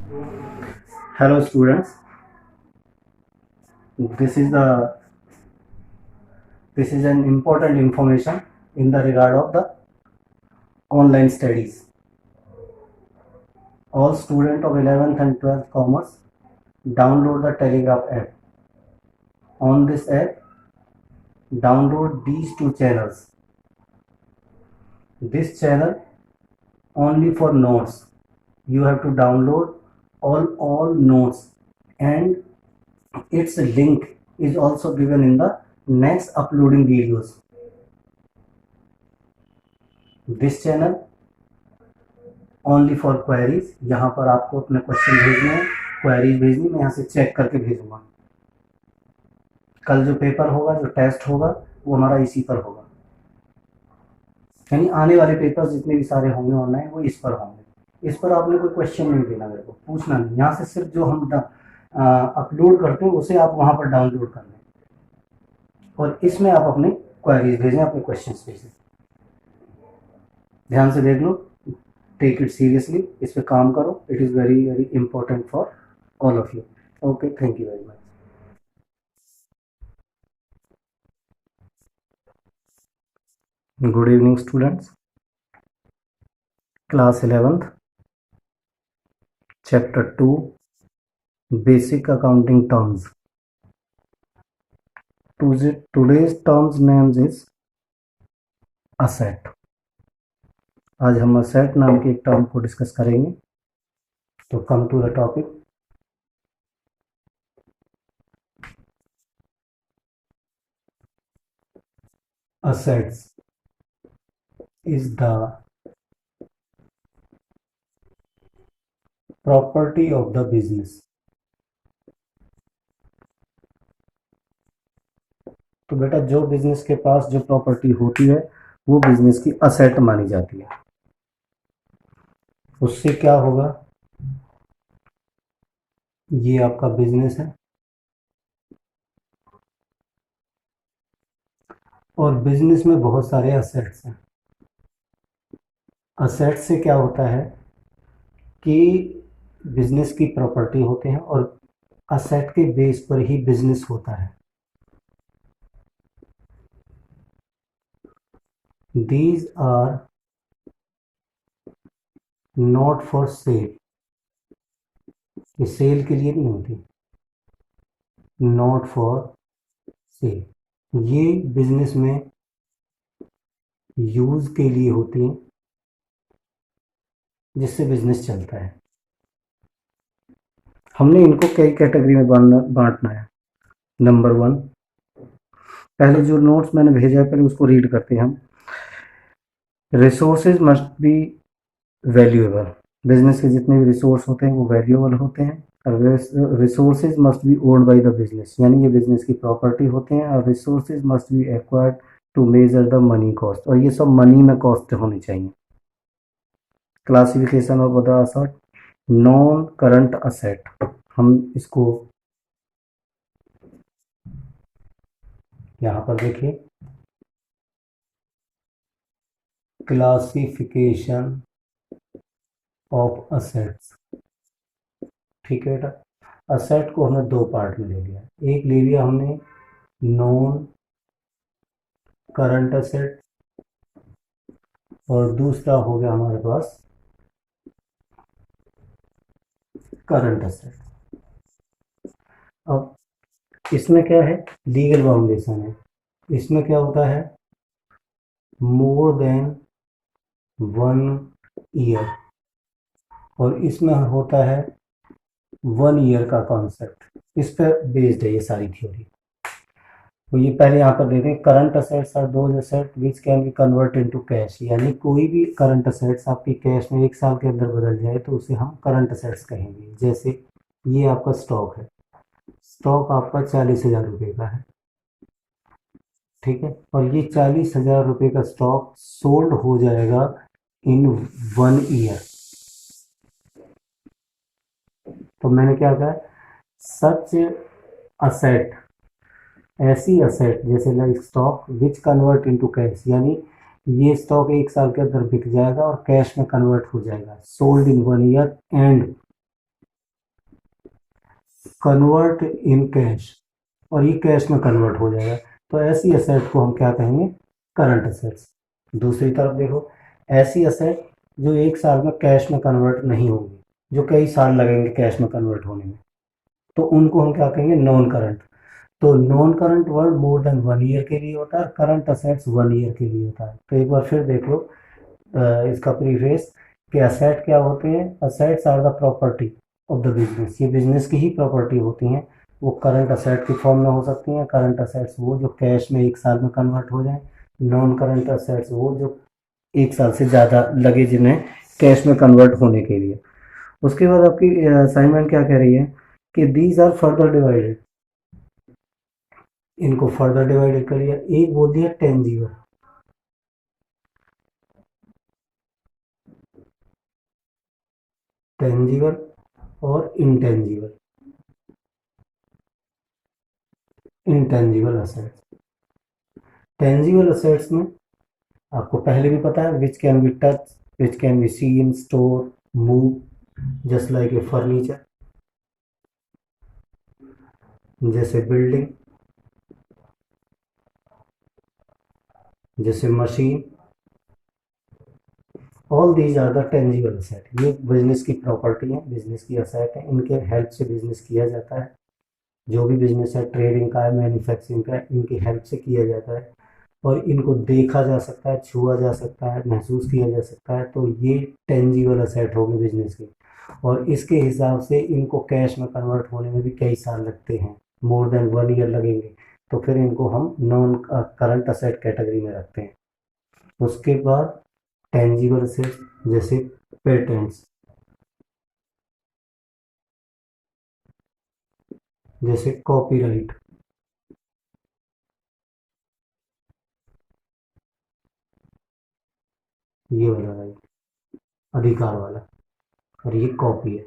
Hello students, this is the this is an important information in the regard of the online studies. All students of 11th and 12th commerce download the Telegraph app. On this app, download these two channels. This channel only for notes. You have to download all notes, and its link is also given in the next uploading videos. This channel only for queries, यहाँ पर आपको अपने question भेजने हैं, queries भेजनी, मैं यहाँ से चेक करके भेजूंगा। कल जो पेपर होगा, जो टेस्ट होगा, वो हमारा इसी पर होगा, यानी आने वाले पेपर जितने भी सारे होंगे ऑनलाइन वो इस पर होंगे। इस पर आपने कोई क्वेश्चन नहीं देना, मेरे को पूछना नहीं, यहाँ से सिर्फ जो हम अपलोड करते हैं उसे आप वहाँ पर डाउनलोड कर लें और इसमें आप अपने क्वेरीज भेजें, अपने क्वेश्चन भेजें। ध्यान से देख लो, टेक इट सीरियसली, इस पे काम करो। It is very very important for all of you. Okay, thank you very much. Good evening students, class 11th, chapter 2, basic accounting terms. Today's terms names is asset। आज हम asset नाम के एक term को डिस्कस करेंगे। तो come to the topic. Assets is the property of the business। तो बेटा, जो बिजनेस के पास जो प्रॉपर्टी होती है वो बिजनेस की असेट मानी जाती है। उससे क्या होगा, ये आपका बिजनेस है और बिजनेस में बहुत सारे असेट्स हैं। असेट से क्या होता है कि बिजनेस की प्रॉपर्टी होते हैं और असेट के बेस पर ही बिजनेस होता है। These are not for sale। ये सेल के लिए नहीं होती, नॉट फॉर सेल। ये बिजनेस में यूज के लिए होती हैं, जिससे बिजनेस चलता है। हमने इनको कई कैटेगरी में बांटना है। नंबर 1, पहले जो नोट्स मैंने भेजा है पहले उसको रीड करते हैं हम। Resources must B valuable. Business के जितने भी रिसोर्स होते हैं वो वैल्यूएबल होते हैं। Resources must be owned by the business, यानी ये बिजनेस की प्रॉपर्टी होते हैं। और resources must be acquired to measure the money cost, और ये सब मनी में कॉस्ट होनी चाहिए। Classification of the asset, non current asset, हम इसको यहाँ पर देखिए, क्लासिफिकेशन ऑफ असेट्स। ठीक है बेटा, असेट को हमने दो पार्ट में ले लिया। एक ले लिया हमने नॉन करंट असेट और दूसरा हो गया हमारे पास करंट असेट। अब इसमें क्या है, लीगल बाउंडेशन है। इसमें क्या होता है, मोर देन 1 ईयर, और इसमें होता है 1 ईयर का कॉन्सेप्ट। इस पर बेस्ड है ये सारी थ्योरी। तो ये पहले यहाँ पर देखें, current assets are those asset which can be convert into cash, यानी कोई भी करंट असेट्स आपकी कैश में 1 साल के अंदर बदल जाए तो उसे हम करंट असेट्स कहेंगे। जैसे ये आपका स्टॉक है, स्टॉक आपका 40,000 रुपये का है, ठीक है, और ये 40,000 रुपये का स्टॉक सोल्ड हो जाएगा इन 1 ईयर। तो मैंने क्या कहा, सच असेट, ऐसी असेट जैसे like stock which convert into cash, यानी ये स्टॉक 1 साल के अंदर बिक जाएगा और कैश में कन्वर्ट हो जाएगा, sold in 1 year and convert in cash, और ये कैश में कन्वर्ट हो जाएगा, तो ऐसी असेट को हम क्या कहेंगे, करंट असेट्स। दूसरी तरफ देखो, ऐसी असेट जो एक साल में कैश में कन्वर्ट नहीं होगी, जो कई साल लगेंगे कैश में कन्वर्ट होने में, तो उनको हम क्या कहेंगे, नॉन करंट। तो non current word more than 1 year के लिए होता है, करंट असेट्स 1 ईयर के लिए होता है। तो एक बार फिर देख लो इसका प्रीफेस कि असेट क्या होते हैं, assets are the property of the business, ये बिजनेस की ही प्रॉपर्टी होती हैं। वो करंट असेट के फॉर्म में हो सकती हैं। करंट असेट्स वो जो कैश में एक साल में कन्वर्ट हो जाए, नॉन करंट असेट्स वो जो एक साल से ज़्यादा लगे जिन्हें कैश में कन्वर्ट होने के लिए। उसके बाद आपकी असाइनमेंट क्या कह रही है कि दीज आर फर्दर डिवाइडेड, इनको फर्दर डिवाइडेड करिए। एक बोल दिया टेंजिबल, टेंजिबल और intangible, intangible assets. Tangible assets में आपको पहले भी पता है, which can be touch, which can be seen, store, move, just like a furniture, जैसे बिल्डिंग, जैसे machine. All these are the tangible asset, ये बिजनेस की प्रॉपर्टी है, बिजनेस की असेट है, इनके हेल्प से बिजनेस किया जाता है। जो भी बिजनेस है, ट्रेडिंग का है, मैन्युफैक्चरिंग का है, इनकी हेल्प से किया जाता है, और इनको देखा जा सकता है, छुआ जा सकता है, महसूस किया जा सकता है। तो ये टेंजिबल असेट होगी बिजनेस की, और इसके हिसाब से इनको कैश में कन्वर्ट होने में भी कई साल लगते हैं, मोर देन 1 ईयर लगेंगे, तो फिर इनको हम नॉन करंट असेट कैटेगरी में रखते हैं। उसके बाद टेंजिबल असेट्स जैसे पेटेंट्स, जैसे कॉपीराइट, ये वाला राइट, अधिकार वाला, और ये कॉपी है,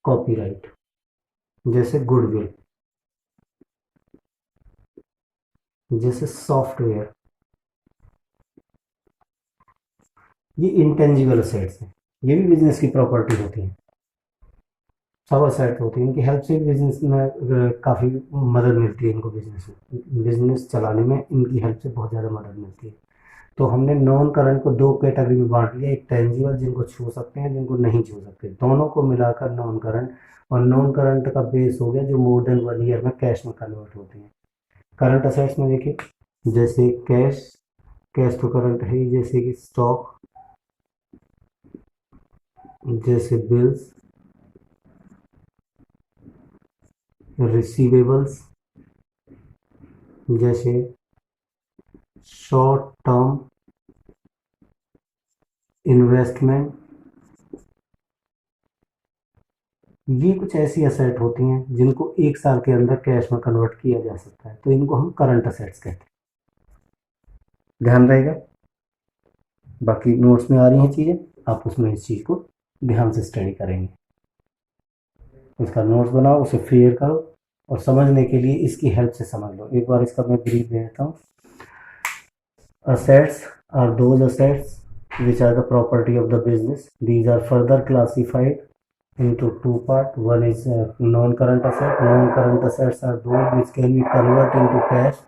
कॉपीराइट। जैसे गुडविल, जैसे सॉफ्टवेयर, ये इंटेंजिबल असेट्स हैं, ये भी बिजनेस की प्रॉपर्टी होती है, सब असेट होती है, इनकी हेल्प से बिजनेस में काफ़ी मदद मिलती है इनको, बिजनेस चलाने में इनकी हेल्प से बहुत ज़्यादा मदद मिलती है। तो हमने नॉन करंट को दो कैटेगरी में बांट लिया, एक टेंजिबल जिनको छू सकते हैं, जिनको नहीं छू सकते, दोनों को मिलाकर नॉन करंट। और नॉन करंट का बेस हो गया जो मोर देन 1 ईयर में कैश में कन्वर्ट होते हैं। करंट असेट्स में देखिए, जैसे कैश, कैश तो करंट है ही, जैसे कि स्टॉक, जैसे बिल्स, रिसीवेबल्स, जैसे शॉर्ट टर्म इन्वेस्टमेंट। ये कुछ ऐसी असेट होती हैं जिनको एक साल के अंदर कैश में कन्वर्ट किया जा सकता है, तो इनको हम करंट असेट्स कहते हैं। ध्यान रहेगा, बाकी नोट्स में आ रही हैं चीज़ें, आप उसमें इस चीज़ को ध्यान से स्टडी करेंगे। इसका नोट्स बनाओ, उसे फेयर करो, और समझने के लिए इसकी हेल्प से समझ लो। एक बार इसका मैं ब्रीफ दे देता हूँ। Assets are those assets which are the property of the business. These are further classified into two parts. One is non-current asset. Non-current assets are those which can be converted into cash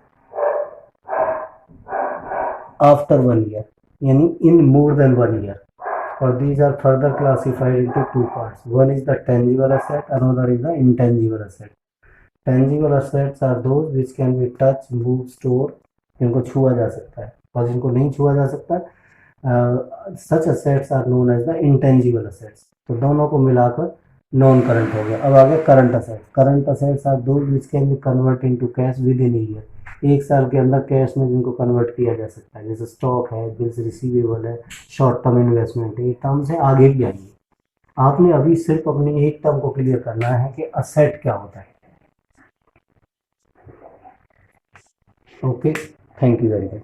after 1 year, yani in more than 1 year. Or these are further classified into two parts. One is the tangible asset, another is the intangible asset. Tangible assets are those which can be touched, moved, stored, जिनको छुआ जा सकता है, और जिनको नहीं छुआ जा सकता, such assets are known as the intangible assets. तो दोनों को मिलाकर नॉन करंट हो गया। अब आ गया current assets. Current assets are those which can be convert into cash within year, एक साल के अंदर कैश में जिनको कन्वर्ट किया जा सकता है, जैसे स्टॉक है, बिल्स रिसीवेबल है, शॉर्ट टर्म इन्वेस्टमेंट है। ये टर्म्स है, आगे भी आएंगे। आपने अभी सिर्फ अपनी एक टर्म को क्लियर करना है कि असेट क्या होता है। Okay, thank you very much.